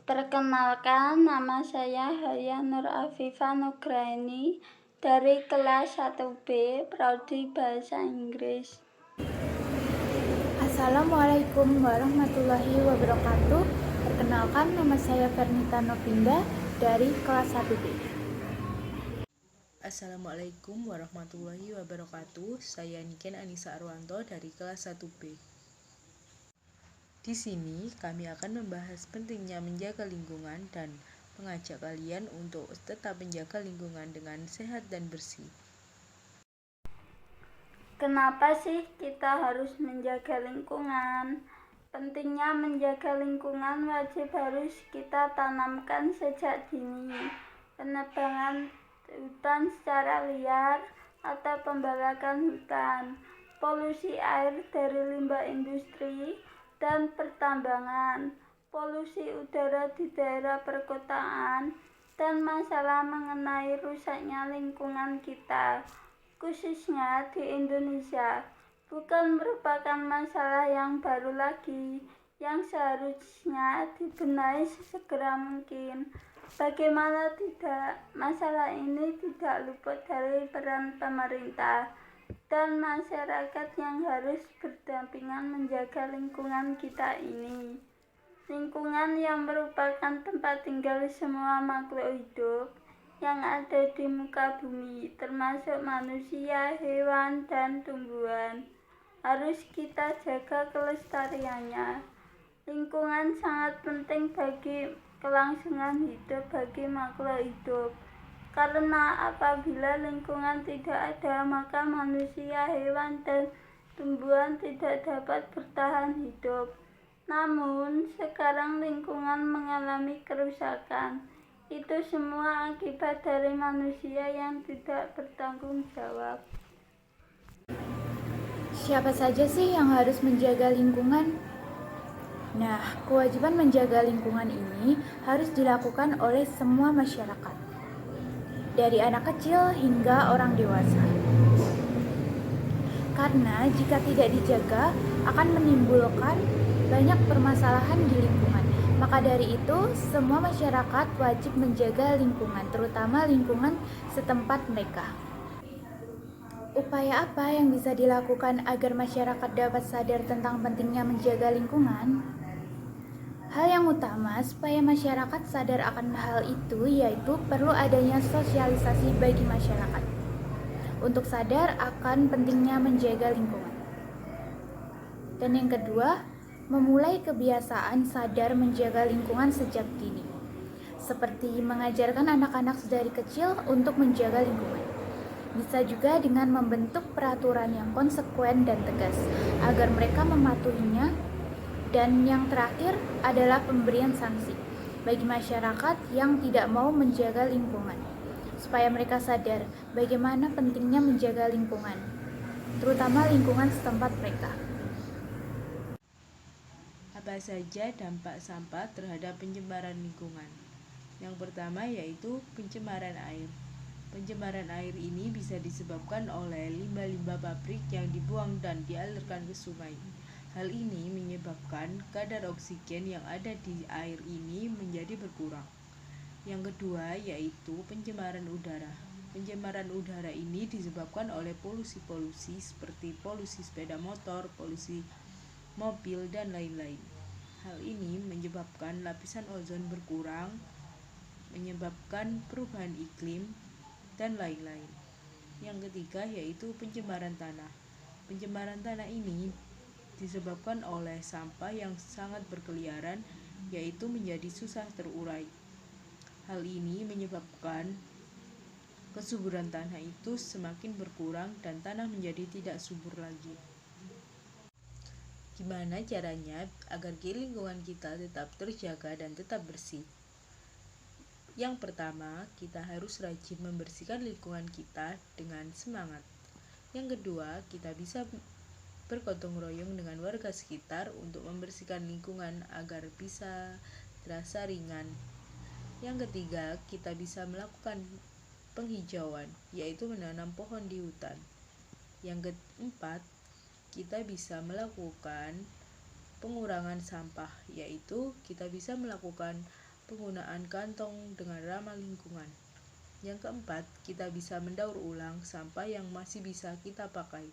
Perkenalkan, nama saya Haya Nur Afifa Nugraini dari kelas 1B Prodi Bahasa Inggris. Assalamualaikum warahmatullahi wabarakatuh. Perkenalkan, nama saya Fernita Novinda dari kelas 1B. Assalamualaikum warahmatullahi wabarakatuh. Saya Niken Anissa Arwanto dari kelas 1B. Di sini kami akan membahas pentingnya menjaga lingkungan dan mengajak kalian untuk tetap menjaga lingkungan dengan sehat dan bersih. Kenapa sih kita harus menjaga lingkungan? Pentingnya menjaga lingkungan wajib harus kita tanamkan sejak dini. Penebangan hutan secara liar atau pembalakan hutan, polusi air dari limbah industri dan pertambangan, polusi udara di daerah perkotaan, dan masalah mengenai rusaknya lingkungan kita, khususnya di Indonesia, bukan merupakan masalah yang baru lagi yang seharusnya dibenahi sesegera mungkin. Bagaimana tidak, masalah ini tidak luput dari peran pemerintah dan masyarakat yang harus berdampingan menjaga lingkungan kita ini. Lingkungan yang merupakan tempat tinggal semua makhluk hidup yang ada di muka bumi, termasuk manusia, hewan, dan tumbuhan. Harus kita jaga kelestariannya. Lingkungan sangat penting bagi kelangsungan hidup bagi makhluk hidup. Karena apabila lingkungan tidak ada, maka manusia, hewan, dan tumbuhan tidak dapat bertahan hidup. Namun, sekarang lingkungan mengalami kerusakan. Itu semua akibat dari manusia yang tidak bertanggung jawab. Siapa saja sih yang harus menjaga lingkungan? Nah, kewajiban menjaga lingkungan ini harus dilakukan oleh semua masyarakat, dari anak kecil hingga orang dewasa. Karena jika tidak dijaga akan menimbulkan banyak permasalahan di lingkungan. Maka dari itu, semua masyarakat wajib menjaga lingkungan, terutama lingkungan setempat mereka. Upaya apa yang bisa dilakukan agar masyarakat dapat sadar tentang pentingnya menjaga lingkungan? Hal yang utama supaya masyarakat sadar akan hal itu yaitu perlu adanya sosialisasi bagi masyarakat untuk sadar akan pentingnya menjaga lingkungan. Dan yang kedua, memulai kebiasaan sadar menjaga lingkungan sejak dini, seperti mengajarkan anak-anak dari kecil untuk menjaga lingkungan. Bisa juga dengan membentuk peraturan yang konsekuen dan tegas agar mereka mematuhinya. Dan yang terakhir adalah pemberian sanksi bagi masyarakat yang tidak mau menjaga lingkungan, supaya mereka sadar bagaimana pentingnya menjaga lingkungan, terutama lingkungan setempat mereka. Apa saja dampak sampah terhadap pencemaran lingkungan? Yang pertama yaitu pencemaran air. Pencemaran air ini bisa disebabkan oleh limbah-limbah pabrik yang dibuang dan dialirkan ke sungai. Hal ini menyebabkan kadar oksigen yang ada di air ini menjadi berkurang. Yang kedua yaitu pencemaran udara. Pencemaran udara ini disebabkan oleh polusi-polusi seperti polusi sepeda motor, polusi mobil, dan lain-lain. Hal ini menyebabkan lapisan ozon berkurang, menyebabkan perubahan iklim, dan lain-lain. Yang ketiga yaitu pencemaran tanah. Pencemaran tanah ini disebabkan oleh sampah yang sangat berkeliaran, yaitu menjadi susah terurai. Hal ini menyebabkan kesuburan tanah itu semakin berkurang dan tanah menjadi tidak subur lagi. Gimana caranya agar lingkungan kita tetap terjaga dan tetap bersih? Yang pertama, kita harus rajin membersihkan lingkungan kita dengan semangat. Yang kedua, kita bisa bergotong royong dengan warga sekitar untuk membersihkan lingkungan agar bisa terasa ringan. Yang ketiga, kita bisa melakukan penghijauan, yaitu menanam pohon di hutan. Yang keempat, kita bisa melakukan pengurangan sampah, yaitu kita bisa melakukan penggunaan kantong dengan ramah lingkungan. Yang keempat, kita bisa mendaur ulang sampah yang masih bisa kita pakai.